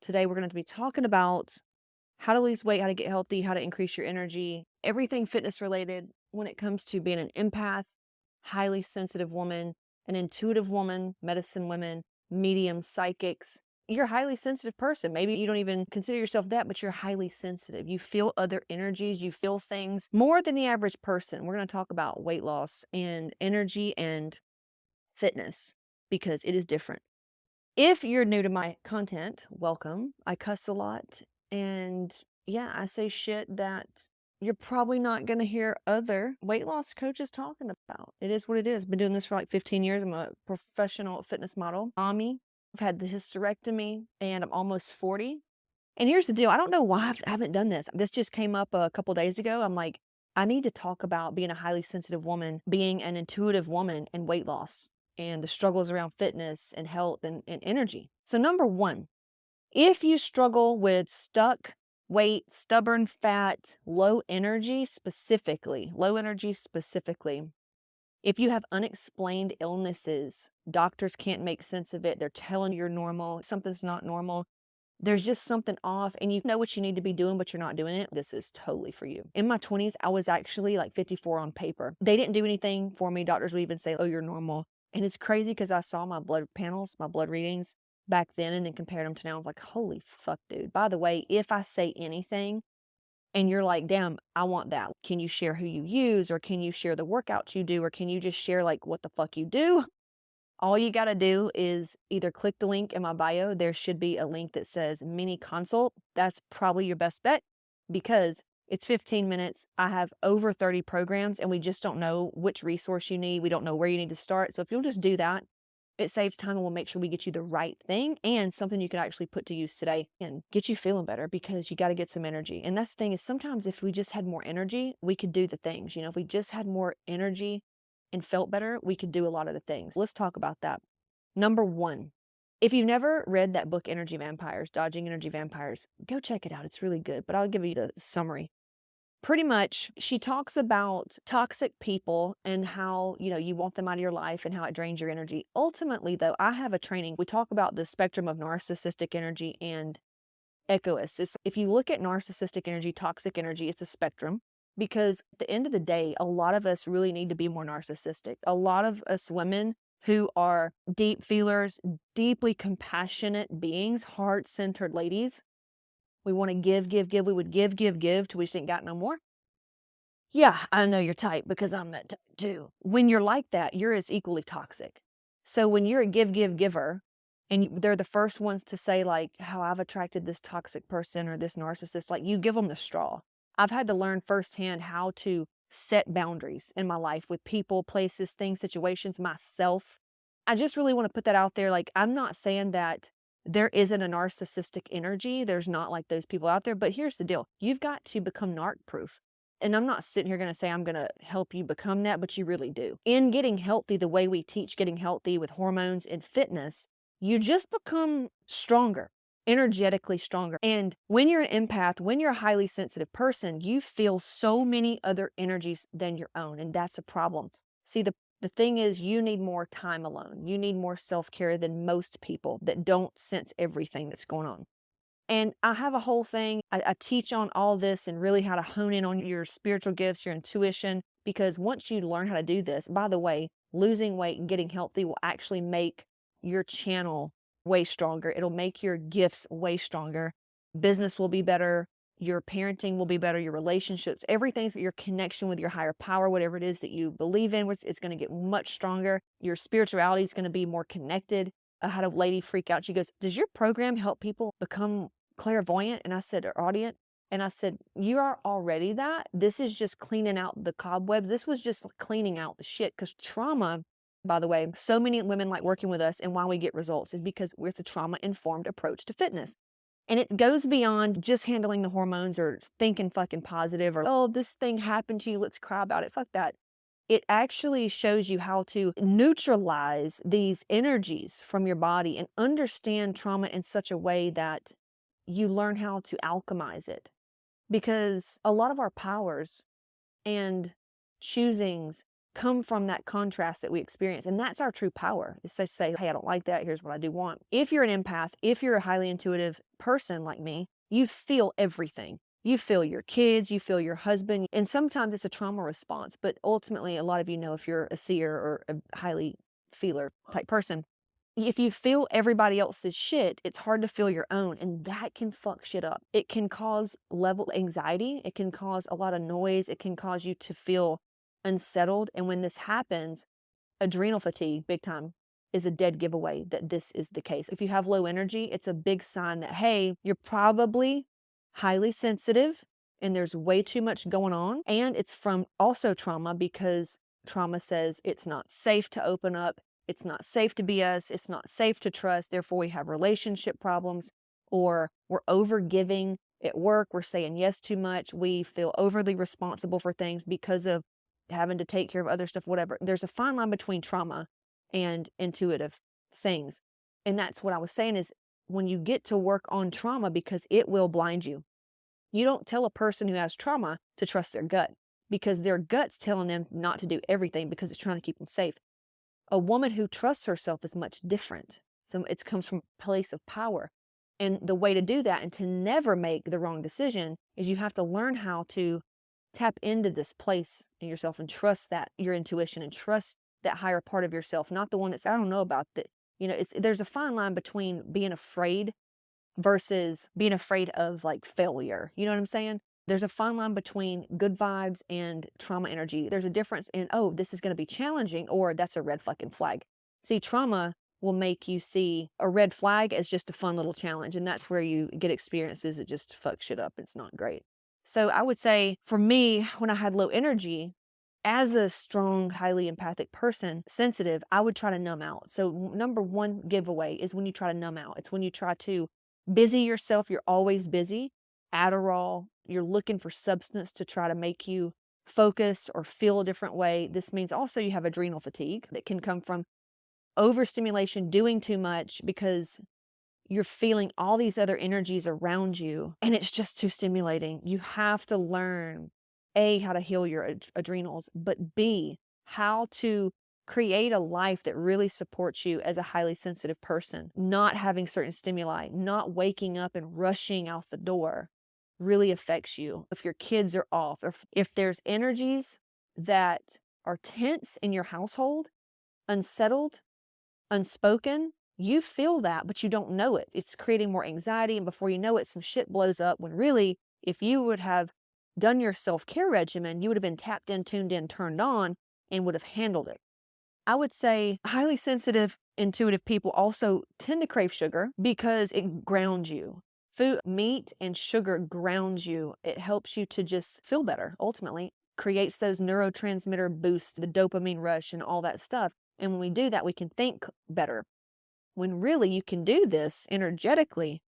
Today, we're going to be talking about how to lose weight, how to get healthy, how to increase your energy, everything fitness related when it comes to being an empath, highly sensitive woman, an intuitive woman, medicine women, medium, psychics. You're a highly sensitive person. Maybe you don't even consider yourself that, but you're highly sensitive. You feel other energies, you feel things more than the average person. We're going to talk about weight loss and energy and fitness because it is different. If you're new to my content, welcome. I cuss a lot and yeah, I say shit that you're probably not going to hear other weight loss coaches talking about. It is what it is. Been doing this for like 15 years. I'm a professional fitness model. Mommy, I've had the hysterectomy and I'm almost 40. And here's the deal. I don't know why I haven't done this. This just came up a couple days ago. I'm like, I need to talk about being a highly sensitive woman, being an intuitive woman, and weight loss and the struggles around fitness and health and energy. So, number one, if you struggle with stuck weight, stubborn fat, low energy specifically, if you have unexplained illnesses, doctors can't make sense of it, they're telling you you're normal, something's not normal, there's just something off and you know what you need to be doing, but you're not doing it, this is totally for you. In my 20s, I was actually like 54 on paper. They didn't do anything for me. Doctors would even say, oh, you're normal. And it's crazy because I saw my blood panels, my blood readings back then and then compared them to now. I was like, holy fuck, dude. By the way, if I say anything and you're like, damn, I want that, can you share who you use, or can you share the workouts you do, or can you just share like what the fuck you do? All you got to do is either click the link in my bio. There should be a link that says mini consult. That's probably your best bet because it's 15 minutes. I have over 30 programs and we just don't know which resource you need. We don't know where you need to start. So if you'll just do that, it saves time and we'll make sure we get you the right thing and something you can actually put to use today and get you feeling better because you got to get some energy. And that's the thing is sometimes if we just had more energy, we could do the things. If we just had more energy and felt better, we could do a lot of the things. Let's talk about that. Number one, if you've never read that book, Energy Vampires, Dodging Energy Vampires, go check it out. It's really good, but I'll give you the summary. Pretty much, she talks about toxic people and how, you want them out of your life and how it drains your energy. Ultimately, though, I have a training. We talk about the spectrum of narcissistic energy and egoist. If you look at narcissistic energy, toxic energy, it's a spectrum. Because at the end of the day, a lot of us really need to be more narcissistic. A lot of us women who are deep feelers, deeply compassionate beings, heart-centered ladies, we want to give, give, give. We would give, give, give till we just ain't got no more. Yeah, I know you're type because I'm that type too. When you're like that, you're as equally toxic. So when you're a give, give, giver, and they're the first ones to say like how I've attracted this toxic person or this narcissist, like you give them the straw. I've had to learn firsthand how to set boundaries in my life with people, places, things, situations, myself. I just really want to put that out there. Like, I'm not saying that there isn't a narcissistic energy. There's not like those people out there. But here's the deal. You've got to become narc proof. And I'm not sitting here going to say I'm going to help you become that, but you really do. In getting healthy, the way we teach getting healthy with hormones and fitness, you just become stronger, energetically stronger. And when you're an empath, when you're a highly sensitive person, you feel so many other energies than your own. And that's a problem. See, the thing is, you need more time alone. You need more self-care than most people that don't sense everything that's going on. And I have a whole thing. I teach on all this and really how to hone in on your spiritual gifts, your intuition, because once you learn how to do this, by the way, losing weight and getting healthy will actually make your channel way stronger. It'll make your gifts way stronger. Business will be better. Your parenting will be better. Your relationships, everything's your connection with your higher power, whatever it is that you believe in, it's going to get much stronger. Your spirituality is going to be more connected. I had a lady freak out. She goes, does your program help people become clairvoyant? And I said, or audient? And I said, you are already that. This is just cleaning out the cobwebs. This was just cleaning out the shit. Because trauma, by the way, so many women like working with us and why we get results is because it's a trauma-informed approach to fitness. And it goes beyond just handling the hormones or thinking fucking positive or, oh, this thing happened to you, let's cry about it. Fuck that. It actually shows you how to neutralize these energies from your body and understand trauma in such a way that you learn how to alchemize it. Because a lot of our powers and choosings come from that contrast that we experience. And that's our true power, is to say, hey, I don't like that. Here's what I do want. If you're an empath, if you're a highly intuitive person like me, you feel everything. You feel your kids, you feel your husband, and sometimes it's a trauma response. But ultimately, a lot of you know, if you're a seer or a highly feeler type person, if you feel everybody else's shit, it's hard to feel your own, and that can fuck shit up. It can cause level anxiety. It can cause a lot of noise. It can cause you to feel unsettled. And when this happens, adrenal fatigue, big time, is a dead giveaway that this is the case. If you have low energy, it's a big sign that, hey, you're probably highly sensitive and there's way too much going on. And it's from also trauma, because trauma says it's not safe to open up. It's not safe to be us. It's not safe to trust. Therefore, we have relationship problems, or we're over giving at work. We're saying yes too much. We feel overly responsible for things because of having to take care of other stuff, whatever. There's a fine line between trauma and intuitive things. And that's what I was saying, is when you get to work on trauma, because it will blind you. You don't tell a person who has trauma to trust their gut, because their gut's telling them not to do everything because it's trying to keep them safe. A woman who trusts herself is much different. So it comes from a place of power. And the way to do that and to never make the wrong decision is you have to learn how to tap into this place in yourself and trust that your intuition, and trust that higher part of yourself, not the one that's, I don't know about that. You know, there's a fine line between being afraid versus being afraid of like failure. You know what I'm saying? There's a fine line between good vibes and trauma energy. There's a difference in, oh, this is going to be challenging, or that's a red fucking flag. See, trauma will make you see a red flag as just a fun little challenge. And that's where you get experiences that just fuck shit up. It's not great. So I would say for me, when I had low energy, as a strong, highly empathic person, sensitive, I would try to numb out. So number one giveaway is when you try to numb out. It's when you try to busy yourself. You're always busy. Adderall, you're looking for substance to try to make you focus or feel a different way. This means also you have adrenal fatigue that can come from overstimulation, doing too much because you're feeling all these other energies around you and it's just too stimulating. You have to learn, A, how to heal your adrenals, but B, how to create a life that really supports you as a highly sensitive person. Not having certain stimuli, not waking up and rushing out the door really affects you. If your kids are off, or if there's energies that are tense in your household, unsettled, unspoken, you feel that, but you don't know it. It's creating more anxiety, and before you know it, some shit blows up, when really, if you would have done your self-care regimen, you would have been tapped in, tuned in, turned on, and would have handled it. I would say highly sensitive, intuitive people also tend to crave sugar because it grounds you. Food, meat, and sugar grounds you. It helps you to just feel better, ultimately. Creates those neurotransmitter boosts, the dopamine rush, and all that stuff. And when we do that, we can think better. When really you can do this energetically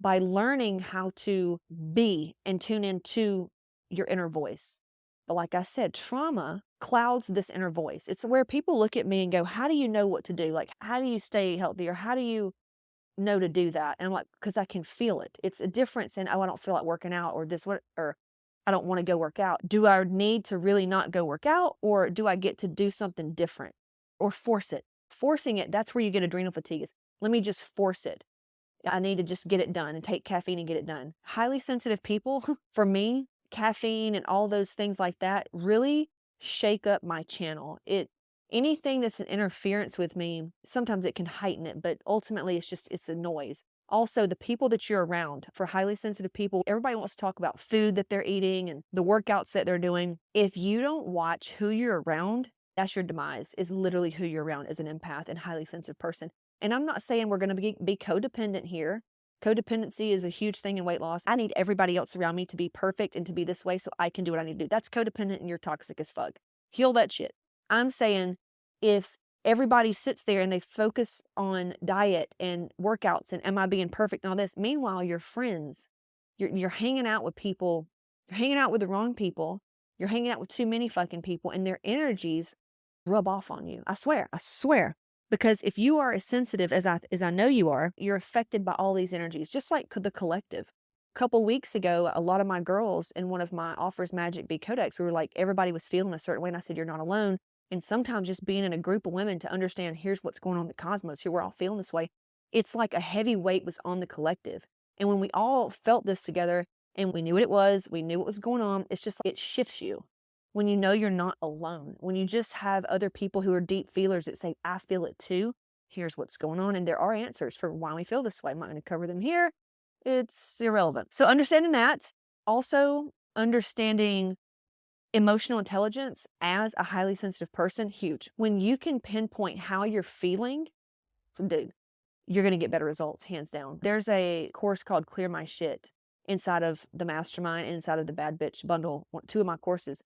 by learning how to be and tune into your inner voice. But like I said, trauma clouds this inner voice. It's where people look at me and go, how do you know what to do? Like, how do you stay healthy? Or how do you know to do that? And I'm like, because I can feel it. It's a difference in, oh, I don't feel like working out, or this, what, or I don't want to go work out. Do I need to really not go work out, or do I get to do something different or force it? Forcing it, that's where you get adrenal fatigue. Is, let me just force it. I need to just get it done and take caffeine and get it done. Highly sensitive people, for me, caffeine and all those things like that really shake up my channel. Anything that's an interference with me, sometimes it can heighten it, but ultimately it's a noise. Also, the people that you're around, for highly sensitive people, everybody wants to talk about food that they're eating and the workouts that they're doing. If you don't watch who you're around, that's your demise, is literally who you're around as an empath and highly sensitive person. And I'm not saying we're going to be codependent here. Codependency is a huge thing in weight loss. I need everybody else around me to be perfect and to be this way so I can do what I need to do. That's codependent, and you're toxic as fuck. Heal that shit. I'm saying if everybody sits there and they focus on diet and workouts and am I being perfect and all this, meanwhile, your friends, you're hanging out with people, you're hanging out with the wrong people, you're hanging out with too many fucking people, and their energies rub off on you. I swear. Because if you are as sensitive as I know you are, you're affected by all these energies, just like the collective. A couple weeks ago, a lot of my girls in one of my Offers Magic Be Codex, we were like, everybody was feeling a certain way. And I said, you're not alone. And sometimes just being in a group of women to understand here's what's going on in the cosmos, here we're all feeling this way. It's like a heavy weight was on the collective. And when we all felt this together and we knew what it was, we knew what was going on, it's just, it shifts you. When you know you're not alone, when you just have other people who are deep feelers that say, I feel it too, here's what's going on. And there are answers for why we feel this way. I'm not going to cover them here. It's irrelevant. So understanding that, also understanding emotional intelligence as a highly sensitive person, huge. When you can pinpoint how you're feeling, dude, you're going to get better results, hands down. There's a course called Clear My Shit inside of the Mastermind, inside of the Bad Bitch Bundle, two of my courses.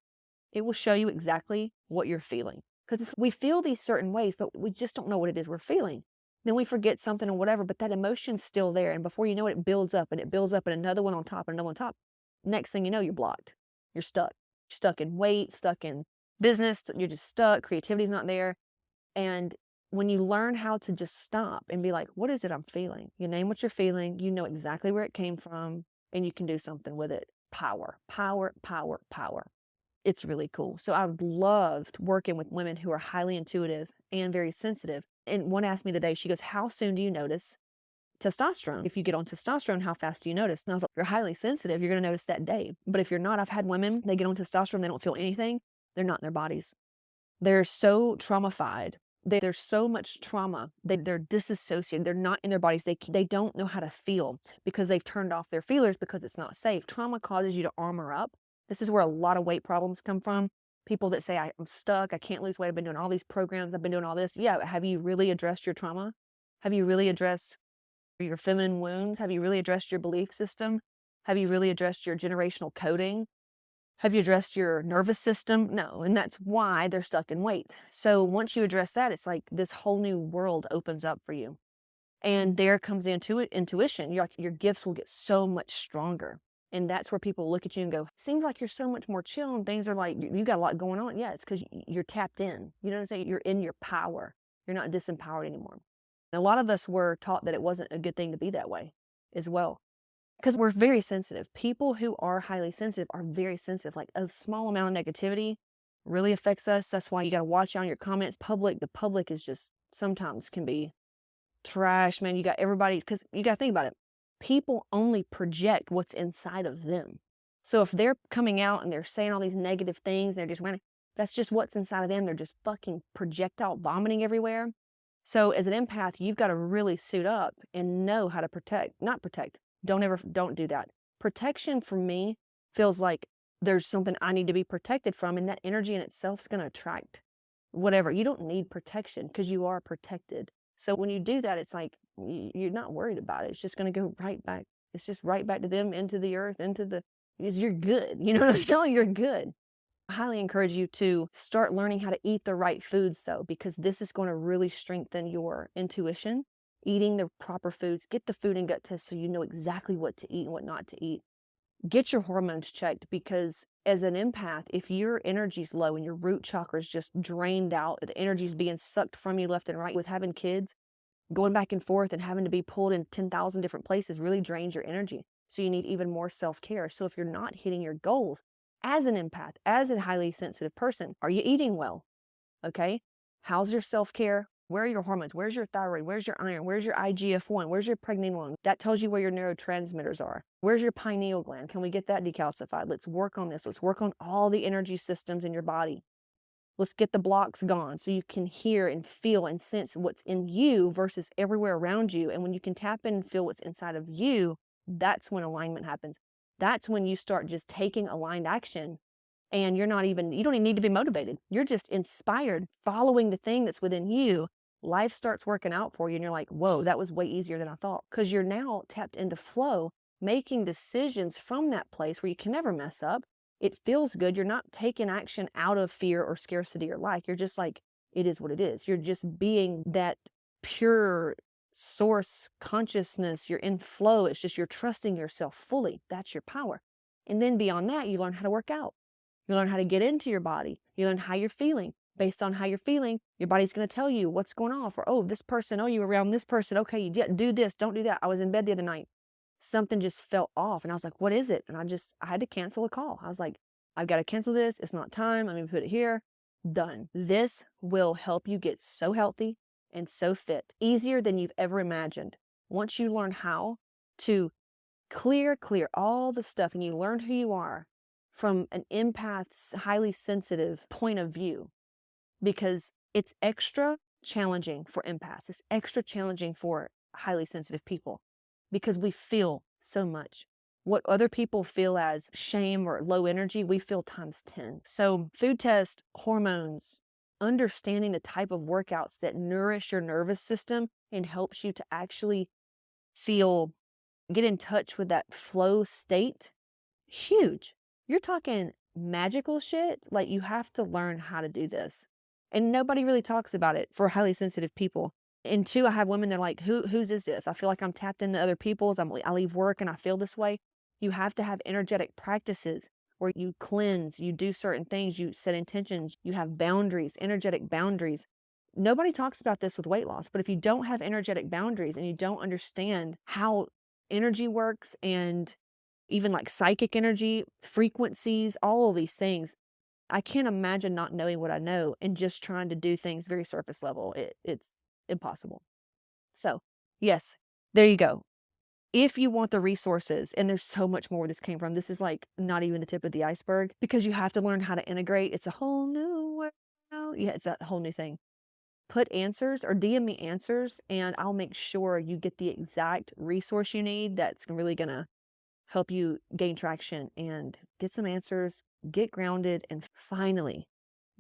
It will show you exactly what you're feeling. Because we feel these certain ways, but we just don't know what it is we're feeling. Then we forget something or whatever, but that emotion's still there. And before you know it, it builds up and it builds up and another one on top and another one on top. Next thing you know, you're blocked. You're stuck. You're stuck in weight, stuck in business. You're just stuck. Creativity's not there. And when you learn how to just stop and be like, what is it I'm feeling? You name what you're feeling. You know exactly where it came from and you can do something with it. Power, power, power, power. It's really cool. So I've loved working with women who are highly intuitive and very sensitive. And one asked me the day, she goes, how soon do you notice testosterone? If you get on testosterone, how fast do you notice? And I was like, if you're highly sensitive, you're going to notice that day. But if you're not, I've had women, they get on testosterone, they don't feel anything. They're not in their bodies. They're so traumatized. There's so much trauma. They're disassociated. They're not in their bodies. They don't know how to feel because they've turned off their feelers because it's not safe. Trauma causes you to armor up. This is where a lot of weight problems come from. People that say, I'm stuck, I can't lose weight, I've been doing all these programs, I've been doing all this. Yeah, have you really addressed your trauma? Have you really addressed your feminine wounds? Have you really addressed your belief system? Have you really addressed your generational coding? Have you addressed your nervous system? No, and that's why they're stuck in weight. So once you address that, it's like this whole new world opens up for you. And there comes the intuition. Your gifts will get so much stronger. And that's where people look at you and go, seems like you're so much more chill and things are like, you got a lot going on. Yeah, it's because you're tapped in. You know what I'm saying? You're in your power. You're not disempowered anymore. And a lot of us were taught that it wasn't a good thing to be that way as well. Because we're very sensitive. People who are highly sensitive are very sensitive. Like a small amount of negativity really affects us. That's why you got to watch out on your comments. The public is just sometimes can be trash, man. You got everybody, because you got to think about it. People only project what's inside of them. So if they're coming out and they're saying all these negative things, they're just running, that's just what's inside of them. They're just fucking projectile vomiting everywhere. So as an empath, you've got to really suit up and know how to protect, not protect. Don't do that. Protection for me feels like there's something I need to be protected from, and that energy in itself is going to attract whatever. You don't need protection because you are protected. So when you do that, it's like you're not worried about it. It's just going to go right back. It's just right back to them, into the earth, you're good. You know what I'm saying? You're good. I highly encourage you to start learning how to eat the right foods, though, because this is going to really strengthen your intuition. Eating the proper foods, get the food and gut test so you know exactly what to eat and what not to eat. Get your hormones checked, because as an empath, if your energy's low and your root chakra is just drained out, the energy's being sucked from you left and right with having kids, going back and forth and having to be pulled in 10,000 different places really drains your energy. So you need even more self-care. So if you're not hitting your goals as an empath, as a highly sensitive person, are you eating well? Okay. How's your self-care? Where are your hormones? Where's your thyroid? Where's your iron? Where's your IGF-1? Where's your pregnenolone? That tells you where your neurotransmitters are. Where's your pineal gland? Can we get that decalcified? Let's work on this. Let's work on all the energy systems in your body. Let's get the blocks gone so you can hear and feel and sense what's in you versus everywhere around you. And when you can tap in and feel what's inside of you, that's when alignment happens. That's when you start just taking aligned action. And you don't even need to be motivated. You're just inspired, following the thing that's within you. Life starts working out for you. And you're like, whoa, that was way easier than I thought. Because you're now tapped into flow, making decisions from that place where you can never mess up. It feels good. You're not taking action out of fear or scarcity or lack. You're just like, it is what it is. You're just being that pure source consciousness. You're in flow. It's just you're trusting yourself fully. That's your power. And then beyond that, you learn how to work out. You learn how to get into your body. You learn how you're feeling. Based on how you're feeling, your body's going to tell you what's going on. For, oh, this person, oh, you were around this person. Okay, you do this, don't do that. I was in bed the other night. Something just felt off. And I was like, what is it? And I had to cancel a call. I was like, I've got to cancel this. It's not time. Let me put it here. Done. This will help you get so healthy and so fit, easier than you've ever imagined. Once you learn how to clear all the stuff and you learn who you are from an empath's highly sensitive point of view, because it's extra challenging for empaths. It's extra challenging for highly sensitive people because we feel so much. What other people feel as shame or low energy, we feel times 10. So food test, hormones, understanding the type of workouts that nourish your nervous system and helps you to actually feel, get in touch with that flow state, huge. You're talking magical shit. Like, you have to learn how to do this. And nobody really talks about it for highly sensitive people. And two, I have women that are like, whose is this? I feel like I'm tapped into other people's. I leave work and I feel this way. You have to have energetic practices where you cleanse, you do certain things, you set intentions, you have boundaries, energetic boundaries. Nobody talks about this with weight loss, but if you don't have energetic boundaries and you don't understand how energy works and even like psychic energy, frequencies, all of these things, I can't imagine not knowing what I know and just trying to do things very surface level. It's impossible. So, yes, there you go. If you want the resources, and there's so much more where this came from, this is like not even the tip of the iceberg because you have to learn how to integrate. It's a whole new world. Yeah, it's a whole new thing. Put answers or DM me answers, and I'll make sure you get the exact resource you need that's really going to help you gain traction and get some answers, get grounded, and finally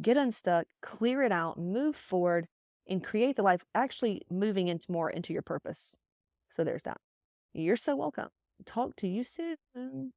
get unstuck, clear it out, move forward, and create the life actually moving into more into your purpose. So there's that. You're so welcome. Talk to you soon.